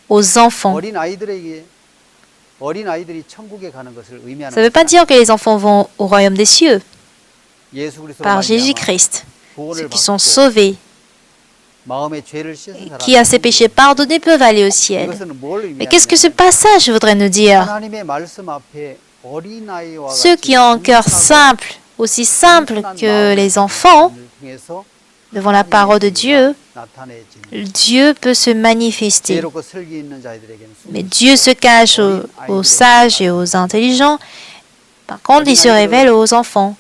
Aux enfants. Ça ne veut pas dire que les enfants vont au royaume des cieux par Jésus-Christ. Ceux qui sont sauvés, qui a ses péchés pardonnés, peuvent aller au ciel. Mais qu'est-ce que ce passage voudrait nous dire? Ceux qui ont un cœur simple, aussi simple que les enfants, devant la parole de Dieu, Dieu peut se manifester. Mais Dieu se cache aux sages et aux intelligents. Par contre, il se révèle aux enfants.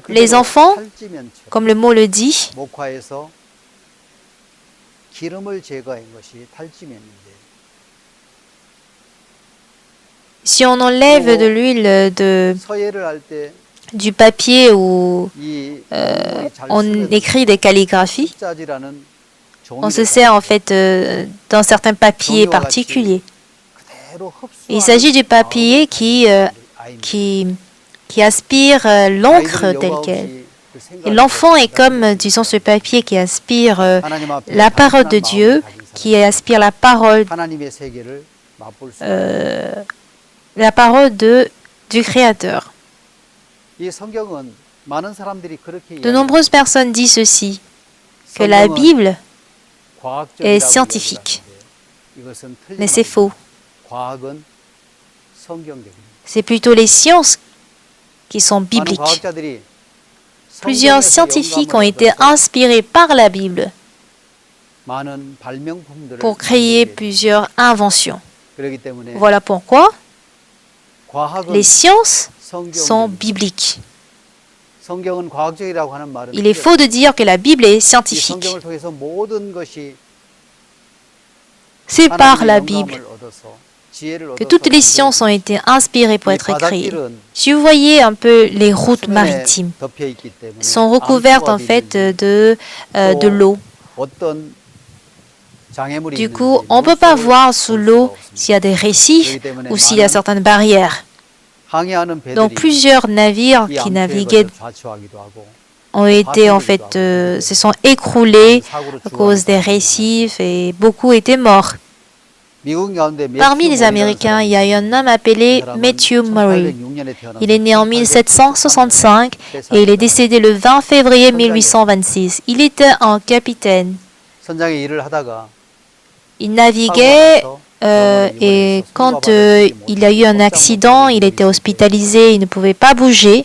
Les enfants, comme le mot le dit, si on enlève de l'huile du papier où on écrit des calligraphies, on se sert en fait d'un certain papier particulier. Il s'agit du papier qui aspire l'encre telle qu'elle. Et l'enfant est comme, disons, ce papier qui aspire la parole de Dieu, qui aspire la parole du Créateur. De nombreuses personnes disent ceci, que la Bible est scientifique. Mais c'est faux. C'est plutôt les sciences qui sont bibliques. Plusieurs scientifiques ont été inspirés par la Bible pour créer plusieurs inventions. Voilà pourquoi les sciences sont bibliques. Il est faux de dire que la Bible est scientifique. C'est par la Bible que toutes les sciences ont été inspirées pour être créées. Si vous voyez un peu les routes maritimes, sont recouvertes en fait de l'eau. Du coup, on ne peut pas voir sous l'eau s'il y a des récifs ou s'il y a certaines barrières. Donc plusieurs navires qui naviguaient ont été en fait se sont écroulés à cause des récifs et beaucoup étaient morts. Parmi les Américains, il y a eu un homme appelé Matthew Murray. Il est né en 1765 et il est décédé le 20 février 1826. Il était un capitaine. Il naviguait et quand il a eu un accident, il était hospitalisé, il ne pouvait pas bouger.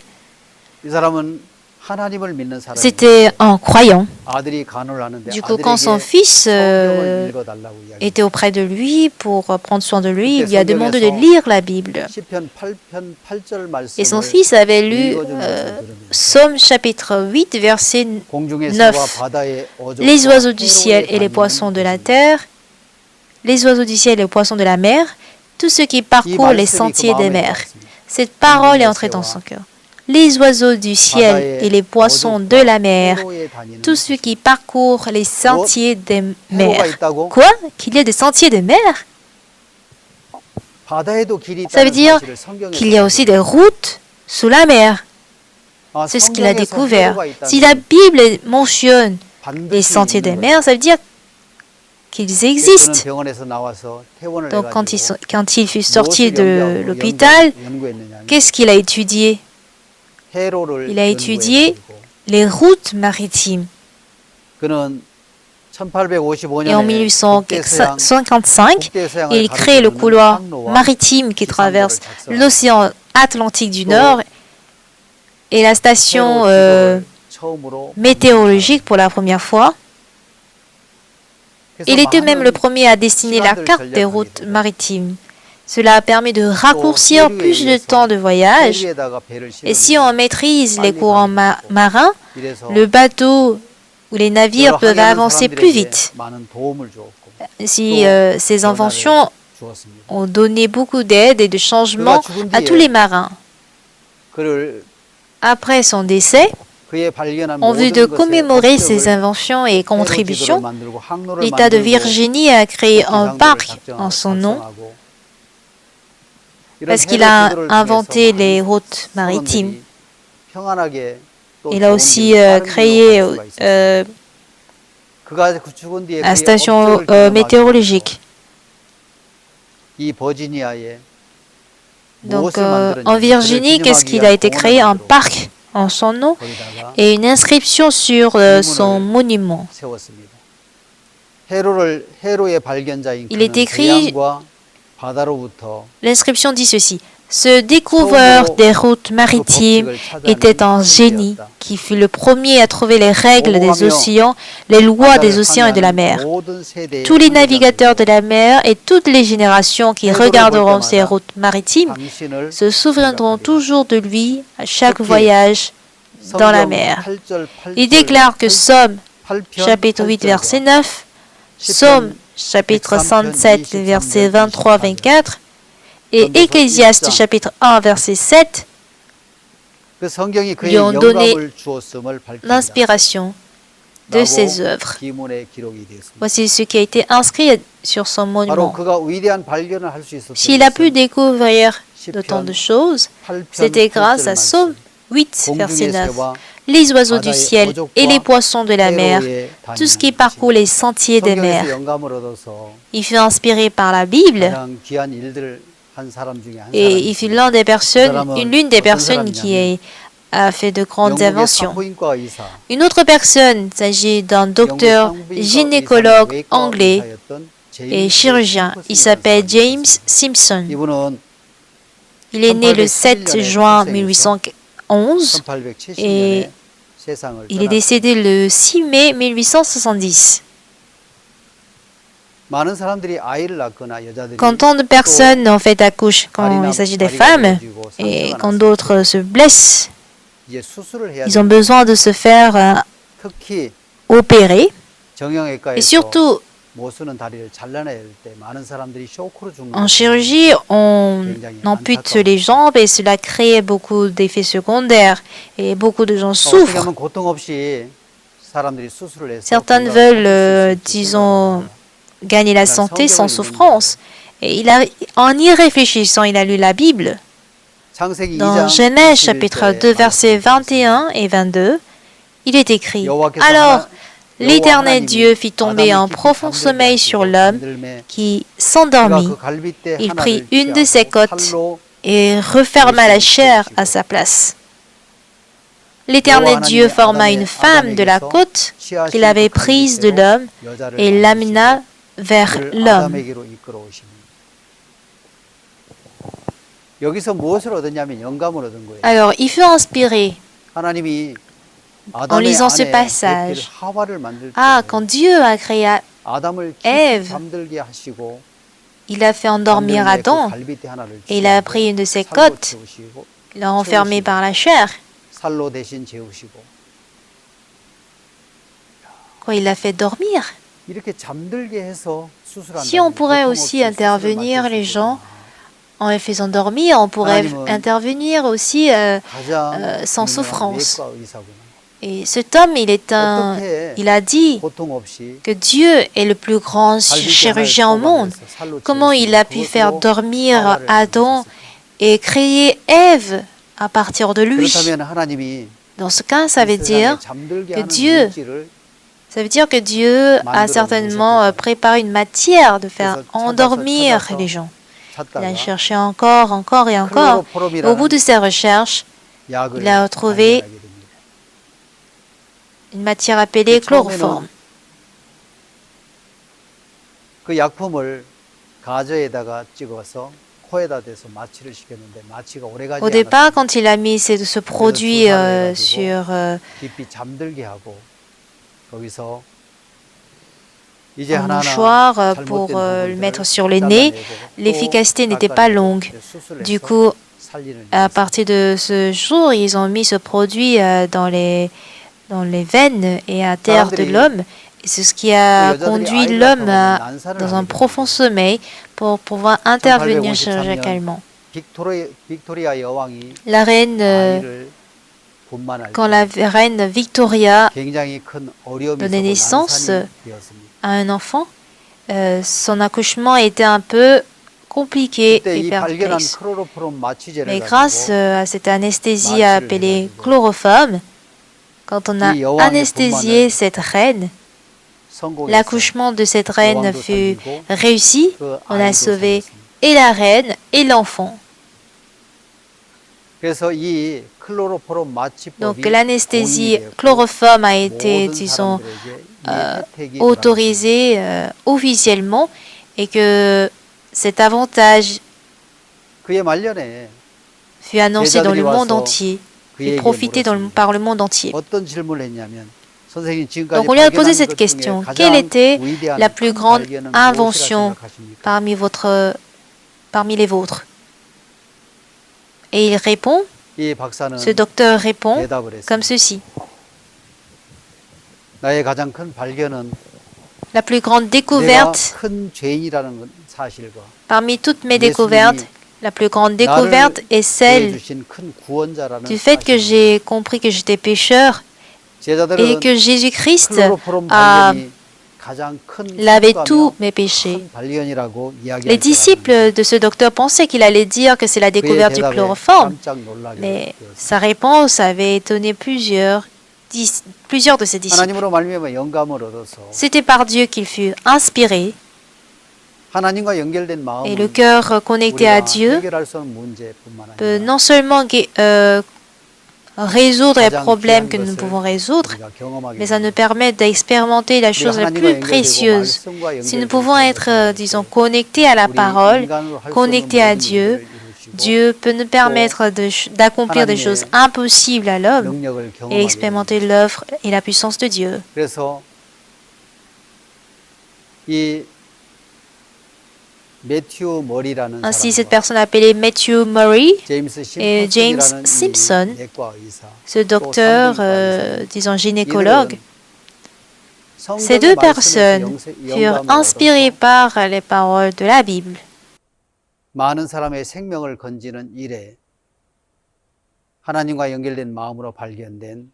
C'était un croyant. Du coup, quand son fils était auprès de lui pour prendre soin de lui, il lui a demandé de lire la Bible. Et son fils avait lu Psaume chapitre 8, verset 9. Les oiseaux du ciel et les poissons de la terre, les oiseaux du ciel et les poissons de la mer, tous ceux qui parcourent les sentiers des mers. Cette parole est entrée dans son cœur. Les oiseaux du ciel et les poissons de la mer, tous ceux qui parcourent les sentiers des mers. Quoi? Qu'il y ait des sentiers des mers? Ça veut dire qu'il y a aussi des routes sous la mer. C'est ce qu'il a découvert. Si la Bible mentionne les sentiers des mers, ça veut dire qu'ils existent. Donc quand il fut sorti de l'hôpital, qu'est-ce qu'il a étudié? Il a étudié les routes maritimes. Et en 1855, il crée le couloir maritime qui traverse l'océan Atlantique du Nord et la station météorologique pour la première fois. Il était même le premier à dessiner la carte des routes maritimes. Cela a permis de raccourcir plus de temps de voyage. Et si on maîtrise les courants marins, le bateau ou les navires peuvent avancer plus vite. Si ces inventions ont donné beaucoup d'aide et de changements à tous les marins. Après son décès, en vue de commémorer ses inventions et contributions, l'État de Virginie a créé un parc en son nom parce qu'il a inventé les routes maritimes. Il a aussi créé la station météorologique. Donc, en Virginie, qu'est-ce qu'il a été créé? Un parc en son nom et une inscription sur son monument. Il est écrit, l'inscription dit ceci: ce découvreur des routes maritimes était un génie qui fut le premier à trouver les règles des océans, les lois des océans et de la mer. Tous les navigateurs de la mer et toutes les générations qui regarderont ces routes maritimes se souviendront toujours de lui à chaque voyage dans la mer. Il déclare que Somme, chapitre 8, verset 9, Somme, chapitre 107, verset 23-24, et Ecclésiaste, chapitre 1, verset 7, lui ont donné l'inspiration de ses œuvres. Voici ce qui a été inscrit sur son monument. S'il a pu découvrir d'autant de choses, c'était grâce à Somme 8, verset 9. Les oiseaux du ciel et les poissons de la mer, tout ce qui parcourt les sentiers des mers. Il fut inspiré par la Bible et il fut l'une des personnes qui a fait de grandes inventions. Une autre personne, il s'agit d'un docteur gynécologue anglais et chirurgien. Il s'appelle James Simpson. Il est né le 7 juin 1811 et il est décédé le 6 mai 1870. Quand tant de personnes en fait accouchent, quand il s'agit des femmes, et quand d'autres se blessent, ils ont besoin de se faire opérer. Et surtout, en chirurgie, on ampute les jambes et cela crée beaucoup d'effets secondaires et beaucoup de gens souffrent. Certains veulent, disons, gagner la santé sans souffrance. Et en y réfléchissant, il a lu la Bible. Dans Genèse chapitre 2, versets 21 et 22, il est écrit: alors, l'Éternel Dieu fit tomber un profond sommeil sur l'homme qui s'endormit. Il prit une de ses côtes et referma la chair à sa place. L'Éternel Dieu forma une femme de la côte qu'il avait prise de l'homme et l'amena vers l'homme. Alors, il fut inspiré en lisant ce passage. Ah, quand Dieu a créé Ève, il a fait endormir Adam et il a pris une de ses côtes, il l'a enfermée par la chair. Quoi, il l'a fait dormir. Si on pourrait aussi intervenir les gens en les faisant dormir, on pourrait intervenir aussi sans souffrance. Et cet homme, il a dit que Dieu est le plus grand chirurgien au monde. Comment il a pu faire dormir Adam et créer Ève à partir de lui? Dans ce cas, ça veut dire que Dieu a certainement préparé une matière de faire endormir les gens. Il a cherché encore et encore. Au bout de ses recherches, il a trouvé une matière appelée chloroforme. Au départ, quand il a mis ce produit sur 이제 un 하나하나 mouchoir pour 잘못된 le 부분들을 mettre sur le nez. 잘라내고 또 L'efficacité n'était pas longue. 수술해서 Du coup, 살리는 à 일이 partir de ce jour, ils ont mis ce produit dans les veines et à terre de l'homme. Et c'est ce qui a conduit l'homme dans un profond sommeil pour pouvoir intervenir chirurgicalement. 빅토리아 여왕이 La reine, 아이를 분만할 quand la 때 reine Victoria 굉장히 큰 어려움이 donnait 있었고 naissance 난산이 되었습니다. à un enfant, son accouchement était un peu compliqué 그때 et 이 발견한 perplexe. 클로로폼 마취제를 Mais grâce 가지고 à cette anesthésie 마취를 appelée 해가지고 chloroforme, quand on a 이 여왕의 anesthésié 분만을 cette reine, 성공해서 l'accouchement de cette reine 여왕도 fut 살리고 réussi. 그 On a 아이도 sauvé 살렸습니다. et la reine et l'enfant. 그래서 이 클로로폼 Donc 마취법이 l'anesthésie 공인되었고 chloroforme a été, 모든 disons, 사람들에게 이 혜택이 autorisée officiellement et que cet avantage 그의 말년에 fut annoncé dans le 제자들이 monde 와서 entier, fut 그에게 profité 물었습니다. par le monde entier. 어떤 질문을 했냐면 선생님 지금까지 Donc on lui a posé 발견한 cette 것 question. 중에 Quelle 가장 était 위대한 la plus 큰 grande 발견은 invention 무엇이라 생각하십니까? parmi les vôtres? Et il répond, 이 박사는 ce docteur répond 대답을 comme 했습니다. ceci. 나의 가장 큰 발견은 La plus grande 내가 découverte 큰 죄인이라는 사실과 parmi toutes mes 예수님이 découvertes, la plus grande 나를 découverte est celle 구해주신 큰 구원자라는 du fait que 사실입니다. j'ai compris que j'étais pécheur et 제자들은 que Jésus-Christ 클로로폼 a 발견이 가장 큰 lavé 성과며 tous mes péchés. 큰 발견이라고 Les 이야기할 줄 알았는데 disciples de ce docteur pensaient qu'il allait dire que c'est la 그의 découverte du 대답에 chloroforme, 깜짝 놀라게 mais 되었습니다. sa réponse avait étonné plusieurs de ses disciples. 하나님으로 말미암아 영감을 얻어서 C'était par Dieu qu'il fut inspiré 하나님과 연결된 et le 마음은 cœur connecté à 우리가 Dieu 해결할 수 없는 문제뿐만 peut 아니라 non seulement résoudre les 가장 problèmes 귀한 que nous 것을 pouvons résoudre, 우리가 경험하게 mais ça nous 됩니다. permet d'expérimenter la 우리가 chose la 하나님과 plus 연결되고 précieuse. 말씀과 Si nous 연결된 pouvons 삶을 être, 살아갈 disons, 때 connectés à la 우리 parole, 인간으로 할 수 없는 connectés à 모든 Dieu, 일들을 이루시고 Dieu peut nous permettre d'accomplir des 하나님의 choses impossibles à l'homme 능력을 et 경험하게 expérimenter 됩니다. l'œuvre et la puissance de Dieu. 그래서 이 매튜 머리라는 Ainsi, cette 사람과 personne appelée Matthew Murray 제임스 et James 심슨이라는 Simpson, 이 내과 의사, ce 또 docteur, 산부인과 의사, disons gynécologue, 이들은 ces deux 성경의 말씀에서 personnes furent 영감을 inspirées 얻어서 par les paroles de la Bible. 많은 사람의 생명을 건지는 일에 하나님과 연결된 마음으로 발견된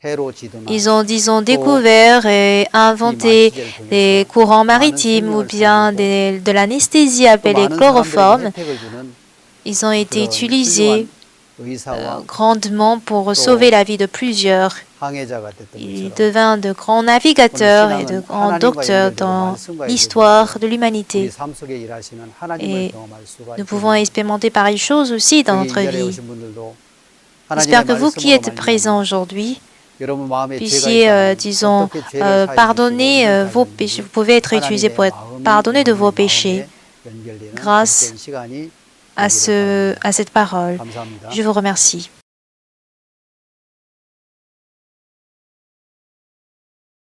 해로 지도나 Ils ont, disons, découvert et inventé des courants maritimes ou bien de l'anesthésie 또 appelée 많은 사람들에게 chloroforme. 혜택을 주는 Ils ont été 그런 utilisés 훌륭한 의사와 grandement pour sauver la vie de plusieurs. 항해자가 됐던 Ils 것처럼 devinrent de grands navigateurs et de grands docteurs dans l'histoire de 우리 l'humanité. 삶 속에 일하시는 하나님을 Et 경험할 수가 nous pouvons 있습니다. expérimenter pareille chose aussi dans 여기 notre 이 자리에 vie. 오신 분들도 J'espère 하나님의 que vous qui êtes 말씀으로 présents 말미암아 aujourd'hui 여러분 마음에 죄가 puissiez, 있다면 disons, 어떻게 죄를 사해 pardonner 주시고 vos 은혜를 péchés. 주시는지 Vous pouvez être utilisé pour être 하나님의 pardonné de 마음이 vos 여러분의 péchés 마음에 연결되는 grâce 복된 시간이 à 되기를 cette parole. 바랍니다. 감사합니다. Je vous remercie.